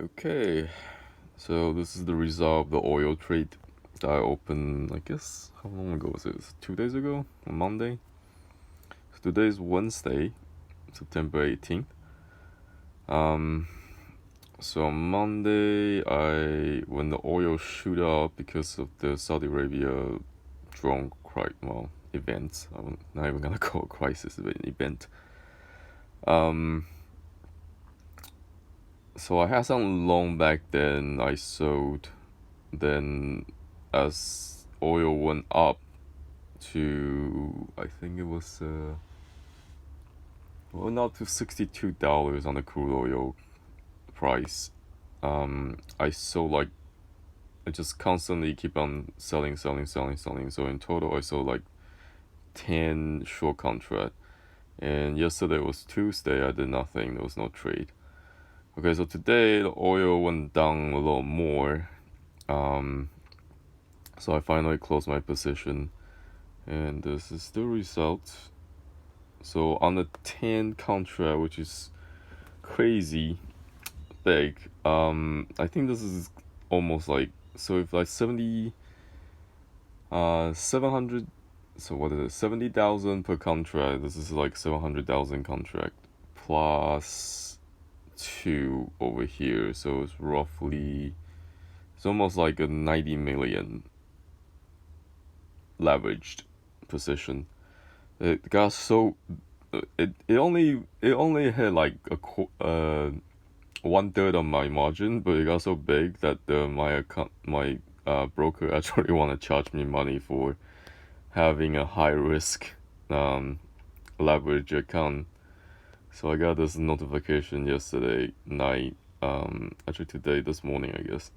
Okay, so this is the result of the oil trade that I opened, I guess, how long ago was it? 2 days ago? On Monday? So today is Wednesday, September 18th. Um, so on Monday, when the oil shoot up because of the Saudi Arabia drone event, I'm not even gonna call it crisis, but an event. Um, so I had some long back then I sold. Then as oil went up to, I think it was went up to $62 on the crude oil price. I sold like I just constantly keep on selling. So in total I sold like 10 short contract. And yesterday was Tuesday. I did nothing. There was no trade. Okay, so today the oil went down a little more. Um, so I finally closed my position, and this is the result. So on the 10 contract, which is crazy big, I think this is almost like, so if like 700, so what is it, 70,000 per contract, this is like 700,000 contract plus 2 over here, so it's almost like a 90 million leveraged position. It got so it only hit like one third of my margin, but it got so big that my broker actually want to charge me money for having a high risk um, leverage account. So I got this notification yesterday night, actually today, this morning, I guess.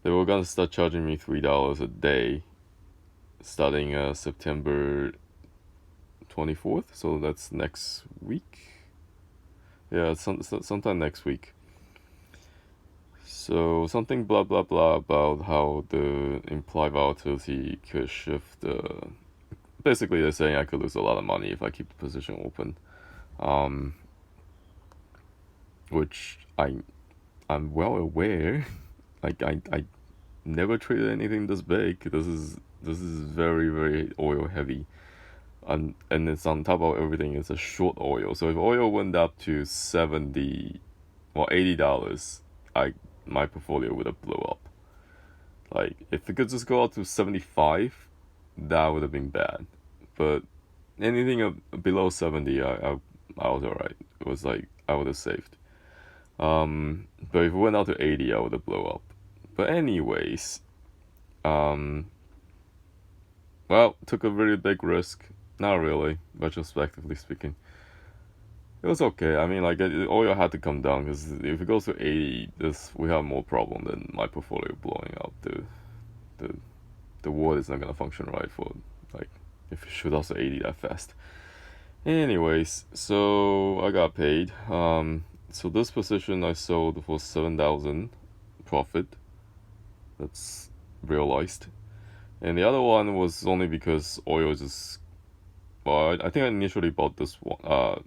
They were gonna start charging me $3 a day starting September 24th, so that's next week. Yeah, sometime next week. So something blah blah blah about how the implied volatility could shift. Basically, they're saying I could lose a lot of money if I keep the position open, um, which I'm well aware. Like I never traded anything this big. This is very very oil heavy. And it's on top of everything, it's a short oil. So if oil went up to 70 or $80, I my portfolio would have blew up. Like if it could just go up to 75, that would have been bad. But anything below 70, I was alright. It was like I would have saved. But if it went out to 80, I would have blown up. But anyways, um, well, took a really big risk. Not really, retrospectively speaking. It was okay. I mean, like oil had to come down because if it goes to 80, this we have more problem than my portfolio blowing up. The the world is not gonna function right for like if it shoot also 80 that fast. Anyways, so I got paid. So this position I sold for 7,000 profit. That's realized. And the other one was only because oil just. Well, I think I initially bought this one.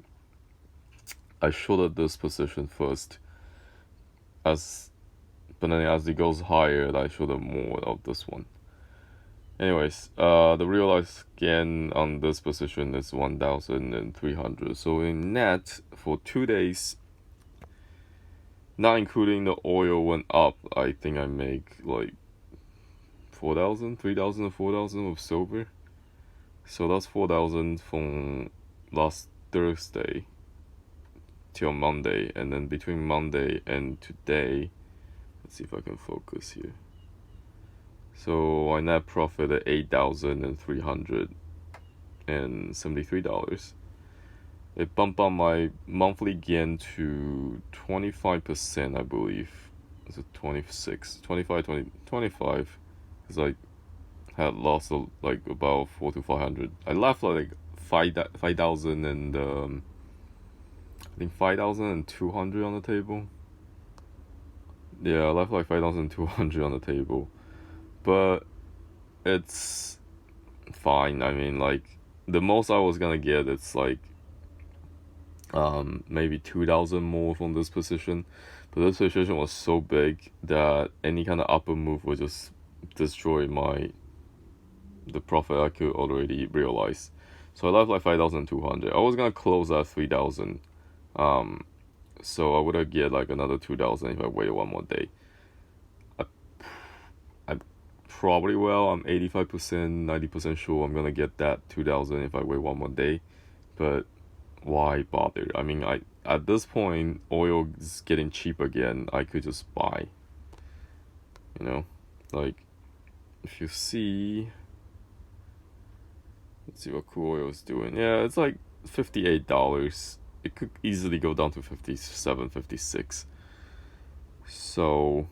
I shorted this position first, as but then as it goes higher, I shorted more of this one. Anyways, the realized gain on this position is 1,300. So in net for 2 days, not including the oil went up, I think I make like 4,000, 3,000, 4,000 with silver. So that's 4,000 from last Thursday till Monday, and then between Monday and today, let's see if I can focus here. So I net profit at $8,373. It bumped up my monthly gain to 25%, I believe. Is it 26, 25, 20, 25? Because I had lost like about 400 to 500. I left like 5,000 and I think 5,200 on the table. Yeah, I left like 5,200 on the table, but it's fine. I mean, like the most I was gonna get, it's like maybe 2,000 more from this position, but this position was so big that any kind of upper move would just destroy the profit I could already realize. So I left like 5,200. I was gonna close at 3,000. Um, so I would have get like another 2,000 if I waited one more day. I, I probably will. I'm 85%, 90% sure I'm gonna get that 2,000 if I wait one more day. But why bother? I mean, I at this point, oil is getting cheap again. I could just buy. You know, like if you see, let's see what crude oil is doing. Yeah, it's like $58. It could easily go down to 57, 56. So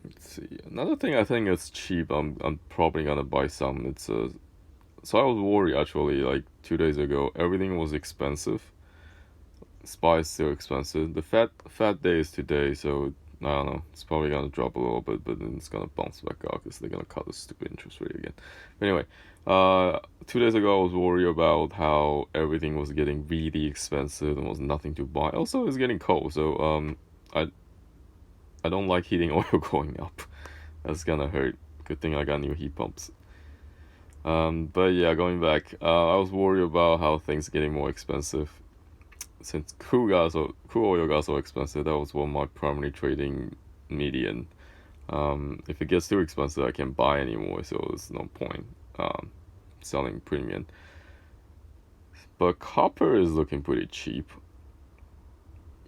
let's see. Another thing I think is cheap. I'm probably gonna buy some. It's a So I was worried actually. Like 2 days ago, everything was expensive. Spy is still expensive. The fat day is today, so I don't know. It's probably gonna drop a little bit, but then it's gonna bounce back up because they're gonna cut the stupid interest rate again. But anyway, 2 days ago I was worried about how everything was getting really expensive and was nothing to buy. Also, it's getting cold, so I I don't like heating oil going up. That's gonna hurt. Good thing I got new heat pumps. But yeah, going back, I was worried about how things getting more expensive since crude oil got so expensive. That was one of my primary trading median. If it gets too expensive, I can't buy anymore, so there's no point selling premium. But copper is looking pretty cheap.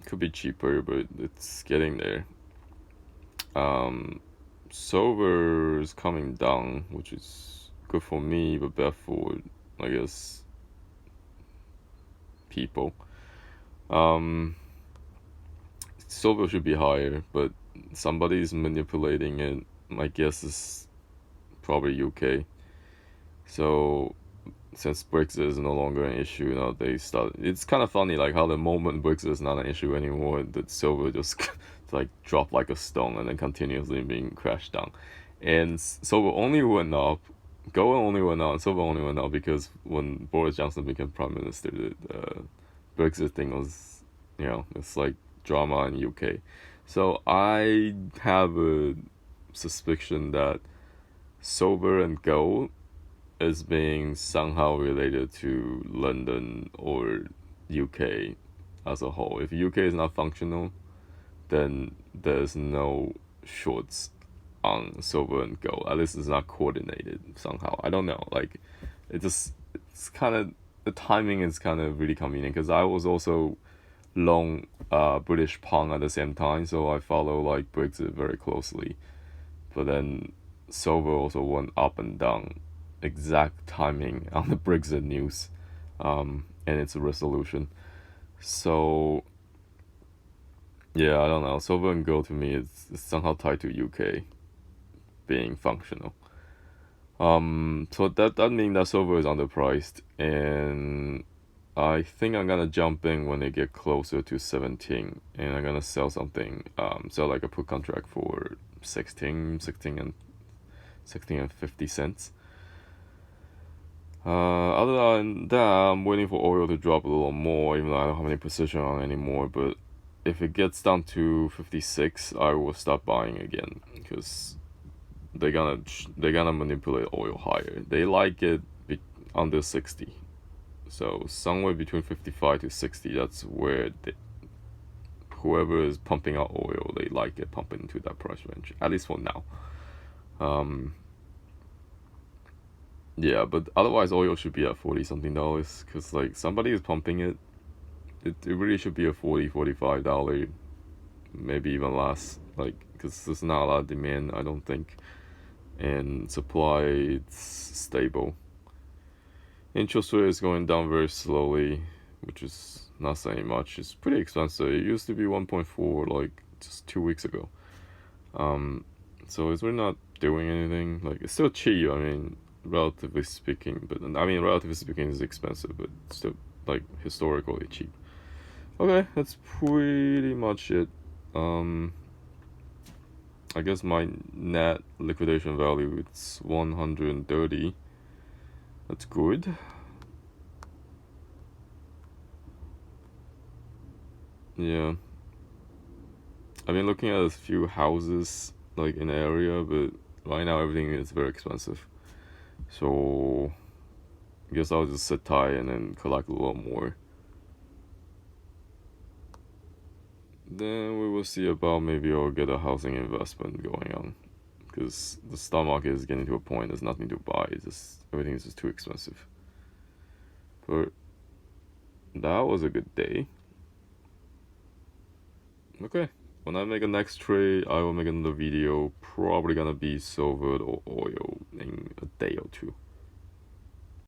Could be cheaper, but it's getting there. Um, Silver is coming down, which is good for me, but bad for, I guess, people. Um, Silver should be higher, but somebody's manipulating it. My guess is probably UK. So since Brexit is no longer an issue now, they start. It's kind of funny, like how the moment Brexit is not an issue anymore, that silver just like dropped like a stone and then continuously being crashed down, and silver only went up. Gold only went up, and silver only went up because when Boris Johnson became prime minister, the Brexit thing was, it's like drama in UK. So I have a suspicion that silver and gold is being somehow related to London or UK as a whole. If UK is not functional, then there's no shorts on silver and gold. At least it's not coordinated somehow. I don't know. Like, it's kind of, the timing is kind of really convenient because I was also long British pound at the same time, so I follow like Brexit very closely. But then silver also went up and down exact timing on the Brexit news, and its resolution. So yeah, I don't know. Silver and gold to me is somehow tied to UK being functional. So that means that silver is underpriced, and I think I'm gonna jump in when they get closer to 17, and I'm gonna sell something, sell like a put contract for 16 and 50 cents. Other than that, I'm waiting for oil to drop a little more, even though I don't have any position on it anymore. But if it gets down to 56, I will start buying again because they're gonna manipulate oil higher. They like it under 60, so somewhere between 55 to 60. That's where whoever is pumping out oil, they like it pumping into that price range. At least for now. Yeah, but otherwise oil should be at 40 something dollars because like somebody is pumping it. It really should be a 40 $45, maybe even less, like because there's not a lot of demand, I don't think, and supply it's stable. Interest rate is going down very slowly, which is not saying much. It's pretty expensive. It used to be 1.4 like just 2 weeks ago. So it's really not doing anything. Like it's still cheap. I mean, relatively speaking, but I mean, relatively speaking, it's expensive, but still like historically cheap. Okay, that's pretty much it. I guess my net liquidation value it's 130. That's good. Yeah. I've been looking at a few houses like in the area, but right now everything is very expensive. So I guess I'll just sit tight and then collect a little more. Then we will see about maybe I'll get a housing investment going on. Because the stock market is getting to a point there's nothing to buy. It's just everything is just too expensive. But that was a good day. Okay. When I make a next trade, I will make another video. Probably gonna be silver or oil in a day or two.